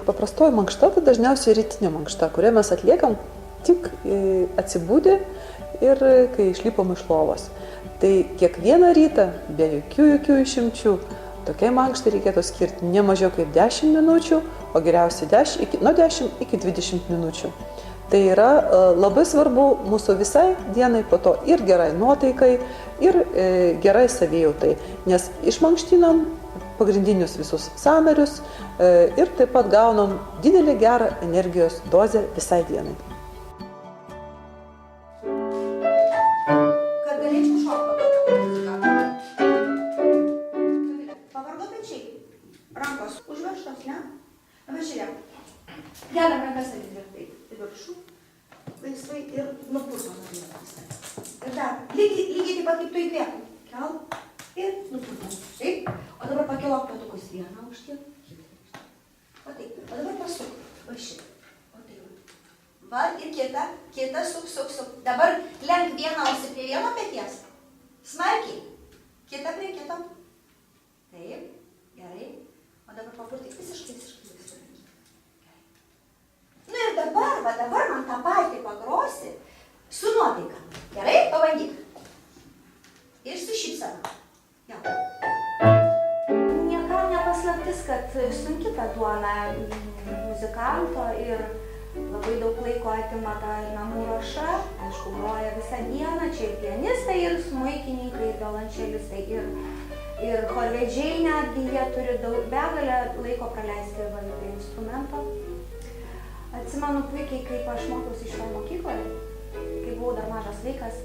paprastoji mankšta, tai dažniausiai rytinė mankšta, kurią mes atliekam tik atsibūdę ir kai išlipom iš lovos. Tai kiekvieną rytą, be jokių išimčių, tokiai mankštai reikėtų skirti ne mažiau kaip 10 minučių, o geriausiai nuo 10 iki 20 minučių. Tai yra labai svarbu mūsų visai dienai, po to ir gerai nuotaikai, ir gerai savijautai, nes išmankštinam pagrindinius visus sąnarius ir taip pat gaunam didelį gerą energijos dozę visai dienai. Kad galėčiau šokti. Pavargo pečiai. Rankos užverštos, ne? Dabar žiūrėk. Dedam rankas tvirtai į viršų, laisvai ir nupurtom visą. Ir dar lygiai taip pat kaip tu įkvėpum. Kelk ir nupurtom. Taip? O dabar pakilok patukus vieną aukštį. O taip. O dabar pasuk. Va šitą. O taip. Va ir kita suk. Dabar lenk vieną ausį prie vieno peties. Smarkiai. Kita prie kito. Taip. Gerai. O dabar papurtyk visiškai. Nu ir dabar man tą patį pagrosi su nuotaika. Gerai? Pabandyk. Ir su šypsena. Jau. Niekam nepaslaptis, kad sunki ta duona muzikanto ir labai daug laiko atima ta namų ruoša. Aišku, groja visą dieną, čia ir pianistai, ir smuikininkai, ir violončelistai, ir chorvedžiai netgi, jie turi begalę laiko praleisti prie instrumento. Atsimenu puikiai, kaip aš mokiausi šitoje mokykloje, kai buvau dar mažas vaikas.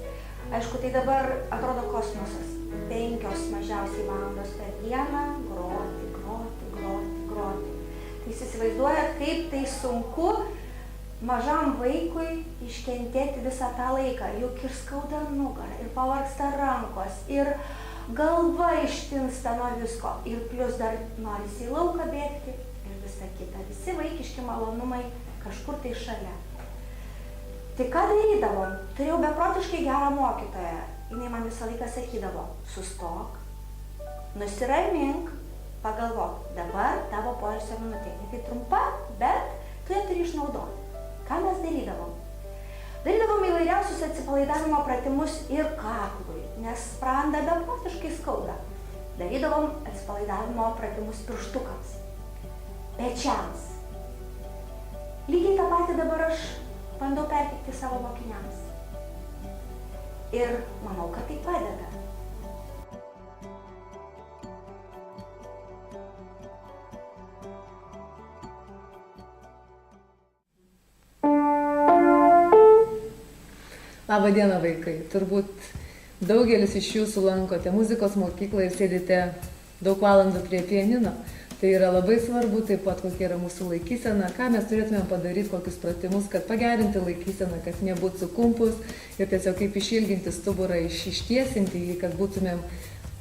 Aišku, tai dabar atrodo kosmosas. 5 mažiausiai valandos per dieną groti. Tai įsivaizduojat, kaip tai sunku mažam vaikui iškentėti visą tą laiką. Juk ir skauda nugarą, ir pavargsta rankos, ir galva ištinsta nuo visko. Ir plus dar norisi į lauką bėgti ir visa kita. Visi vaikiški malonumai kažkur tai šalia. Tai ką darydavom? Turėjau beprotiškai gerą mokytoją. Jinai man visą laiką sakydavo, sustok, nusiramink, pagalvok, dabar tavo poilsio minutė. Tai trumpa, bet tu ją turi išnaudoti. Ką mes darydavom? Darydavom įvairiausius atsipalaidavimo pratimus ir kaklui, nes sprandą beprotiškai skauda. Darydavom atsipalaidavimo pratimus pirštukams, pečiams. Lygiai tą patį dabar aš bandau perteikti savo mokiniams. Ir manau, kad tai padeda. Labą dieną, vaikai. Turbūt daugelis iš jūsų lankote muzikos mokyklą ir sėdite daug valandų prie pianino. Tai yra labai svarbu, taip pat kokia yra mūsų laikysena, ką mes turėtumėm padaryti, kokius pratimus, kad pagerinti laikyseną, kad nebūtų sukumpus ir tiesiog kaip išilginti stuburą, ištiesinti jį, kad būtumėm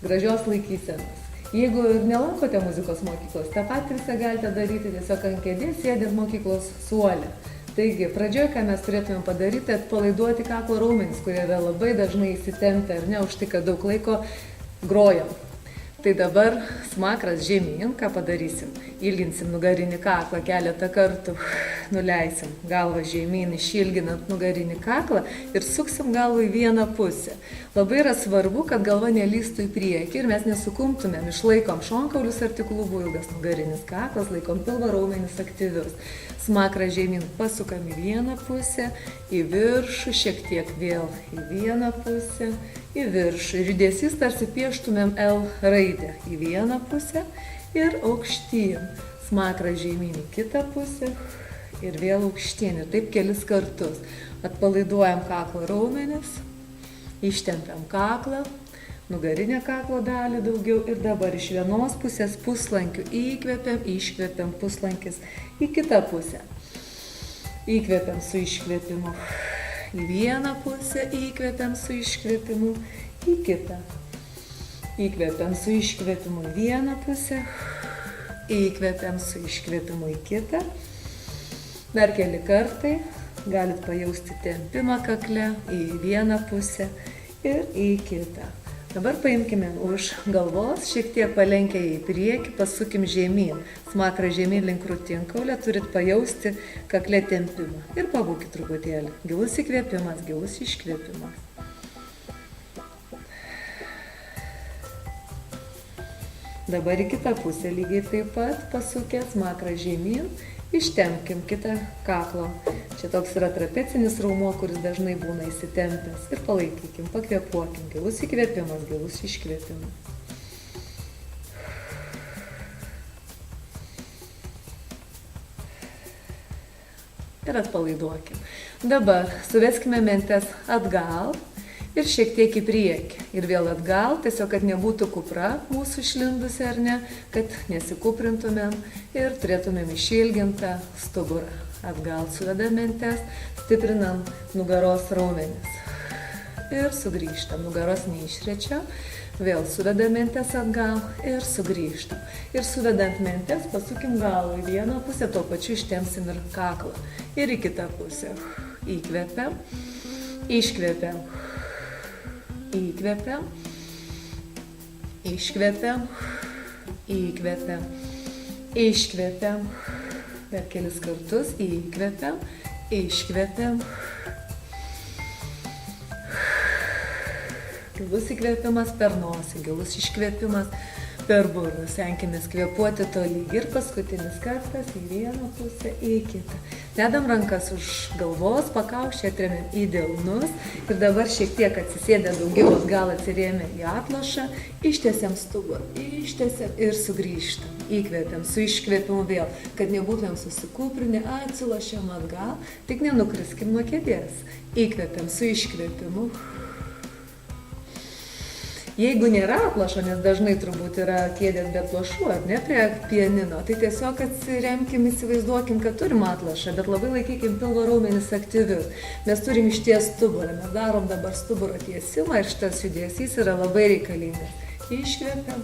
gražios laikysenos. Jeigu nelankote muzikos mokyklos, tą patį visą galite daryti tiesiog ant kėdės, sėdint mokyklos suole. Taigi, pradžioje, ką mes turėtumėm padaryti, atpalaiduoti kaklo raumenis, kurie yra labai dažnai įsitempę ar ne, už tai, kad daug laiko grojam. Tai dabar smakras žemyn, ką padarysim? Ilginsim nugarinį kaklą keletą kartų, nuleisim galvą žemyn, išilginant nugarinį kaklą ir suksim galvą į vieną pusę. Labai yra svarbu, kad galva nelystų į priekį ir mes nesukumptumėm, išlaikom šonkaulius artikulubų, ilgas nugarinis kaklas, laikom pilvo raumenis aktyvius. Smakrą žemyn pasukam į vieną pusę, į viršų, šiek tiek vėl į vieną pusę, į viršų. Ir judesys tarsi pieštumėm L raidę į vieną pusę ir aukštyn. Smakrą žemyn į kitą pusę ir vėl aukštyn. Ir taip kelis kartus. Atpalaiduojam kaklo raumenis, ištempiam kaklą, nugarinę kaklo dalį daugiau ir dabar iš vienos pusės puslankių įkvepiam, iškvepiam puslankis į kitą pusę. Įkvepiam su iškvepimu. Į vieną pusę įkvepiam su iškvepimu, į kitą. Įkvepiam su iškvepimu į vieną pusę, įkvepiam su iškvepimu į kitą. Dar keli kartai galit pajausti tempimą kakle į vieną pusę ir į kitą. Dabar paimkime už galvos, šiek tiek palenkę į priekį, pasukim žemyn. Smakrą žemyn link krūtinkaulio, turit pajausti kakle tempimą. Ir pabūkit truputėlį. Gilus įkvėpimas, gilus iškvėpimas. Dabar į kitą pusę lygiai taip pat pasukę smakrą žemyn. Ištempkim kitą kaklo. Čia toks yra trapecinis raumuo, kuris dažnai būna įsitempęs. Ir palaikykim, pakvėpuokim. Gilus įkvėpimas, gilus iškvėpimas. Ir atpalaiduokim. Dabar suveskime mentes atgal ir šiek tiek į priekį. Ir vėl atgal, tiesiog, kad nebūtų kupra mūsų išlindusi ar ne, kad nesikuprintumėm ir turėtumėm išilgintą stuburą. Atgal suvedam mentes, stiprinam nugaros raumenis. Ir sugrįžtam, nugaros neišrečiam, vėl suvedam mentes atgal ir sugrįžtam. Ir suvedant mentes pasukim galvą į vieną pusę, tuo pačiu ištempsim ir kaklą. Ir į kitą pusę. Įkvepiam, iškvepiam. Įkvepiam, iškvepiam, įkvepiam, iškvepiam. Dar kelis kartus įkvepiam, iškvepiam. Gilus įkvėpimas per nosį, gilus iškvėpimas per burną. Stenkimės kvėpuoti tolygiai. Ir paskutinis kartas į vieną pusę, į kitą. Dedam rankas už galvos, pakaušį atremiam į delnus. Ir dabar šiek tiek atsisėdę daugiau atgal atsirėmę į atlošą. Ištiesiam stuburą, ištiesiam ir sugrįžtam. Įkvėpiam su iškvėpimu vėl, kad nebūtumėm susikūprinę, atsilošiam atgal. Tik nenukriskim nuo kėdės. Įkvėpiam su iškvėpimu. Jeigu nėra atlošo, nes dažnai turbūt yra kėdės be atlošų, ar ne, prie pianino, tai tiesiog atsiremkim, įsivaizduokim, kad turim atlošą, bet labai laikykim pilvo raumenis aktyvius. Mes turim išties stuburą, mes darom dabar stuburo tiesimą ir šitas judesys yra labai reikalingas. Iškvepiam,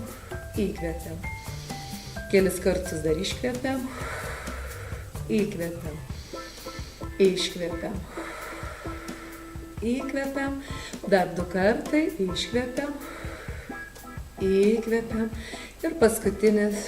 įkvepiam. Kelis kartus dar iškvepiam, įkvepiam, iškvepiam. Įkvepiam, dar 2 kartai, iškvepiam, įkvepiam ir paskutinis.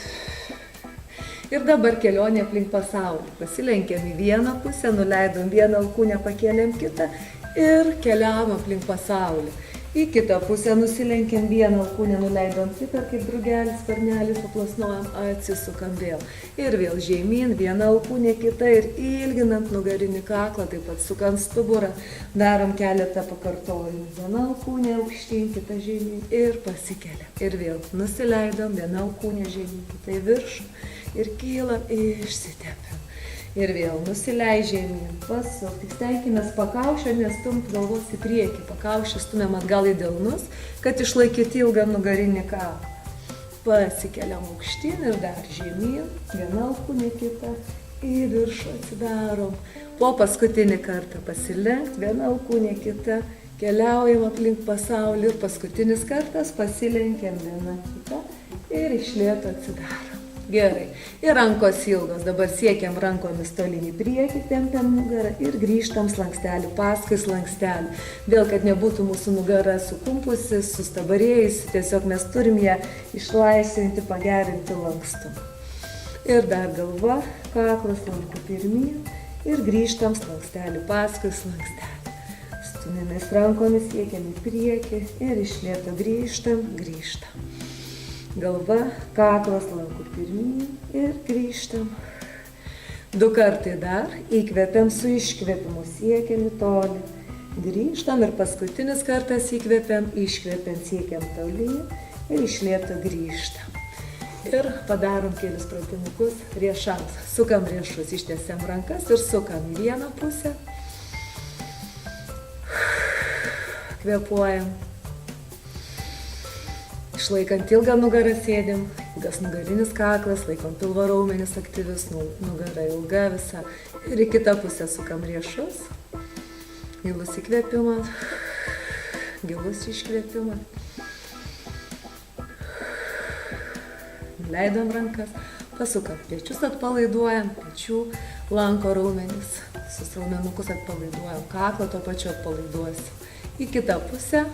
Ir dabar kelionė aplink pasaulį. Pasilenkėm į vieną pusę, nuleidom vieną alkūnę, pakėlėm kitą ir keliavom aplink pasaulį. Į kitą pusę nusilenkėm vieną alkūnę, nuleidom kitą, kaip drugelis, sparnelis, paplasnojam, atsisukam vėl. Ir vėl žemyn, viena alkūnė kita ir ilginant nugarinį kaklą, taip pat sukant stuburą, darom keletą pakartojimų. Viena alkūnė aukštyn, kita žemyn ir pasikeliam. Ir vėl nusileidom, viena alkūnė žemyn, kita į viršų ir kylam, išsitepiam. Ir vėl nusileidžiam, pasuk. Tik stenkimės pakaušio nestumt galvos į priekį. Pakaušį stumėm atgal į delnus, kad išlaikyti ilgą nugarinį kaklą. Pasikeliam aukštyn ir dar žemyn, viena alkūnė kita, į viršų atsidarom. Po paskutinį kartą pasilenkt, viena alkūnė kita, keliaujam aplink pasaulį ir paskutinis kartas pasilenkiam viena kita ir iš lėto atsidarom. Gerai. Ir rankos ilgos. Dabar siekiam rankomis tolyn į priekį, tempiam nugarą ir grįžtam slankstelių paskui slankstelių. Vėl, kad nebūtų mūsų nugara sukumpusi, sustabarėjusi, tiesiog mes turim ją išlaisvinti, pagerinti lankstumą. Ir dar galva, kaklas, lankų pirmyn ir grįžtam slankstelių paskui slankstelių. Stumėmės rankomis, siekiam į priekį ir iš lėto grįžtam. Galva, kaklas, lankų pirmyn ir grįžtam. 2 kartai dar, įkvepiam su iškvepimu, siekiam į tolį. Grįžtam ir paskutinis kartas įkvepiam, iškvepiam, siekiam tolyn ir iš lėto grįžtam. Ir padarom kelis pratimukus riešams. Sukam riešus, ištiesiam rankas ir sukam į vieną pusę. Kvėpuojam. Išlaikant ilgą nugarą sėdim, ilgas nugarinis kaklas, laikom pilvo raumenis aktyvius, nugara ilga visa. Ir į kitą pusę sukam riešus. Gilus įkvėpimas, gilus iškvėpimas. Leidom rankas, pasukam pečius, atpalaiduojam, pečių lanko raumenis, visus raumenukus atpalaiduojam, kaklą tuo pačiu atpalaiduosim. Į kitą pusę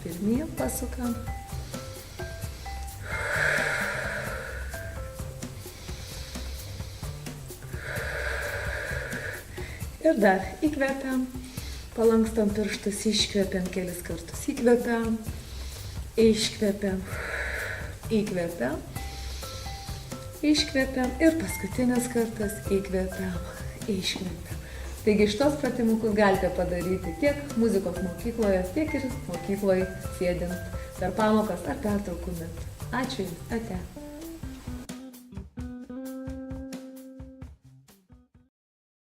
Pirmyn pasukam. Ir dar įkvepiam, palankstam pirštus, iškvepiam kelis kartus, įkvepiam, iškvepiam, įkvepiam, iškvepiam ir paskutinis kartas įkvepiam, iškvepiam. Taigi šitos pratimukus galite padaryti tiek muzikos mokykloje, tiek ir mokykloje sėdint per pamokas ar pertraukų metu. Ačiū Jums, ate.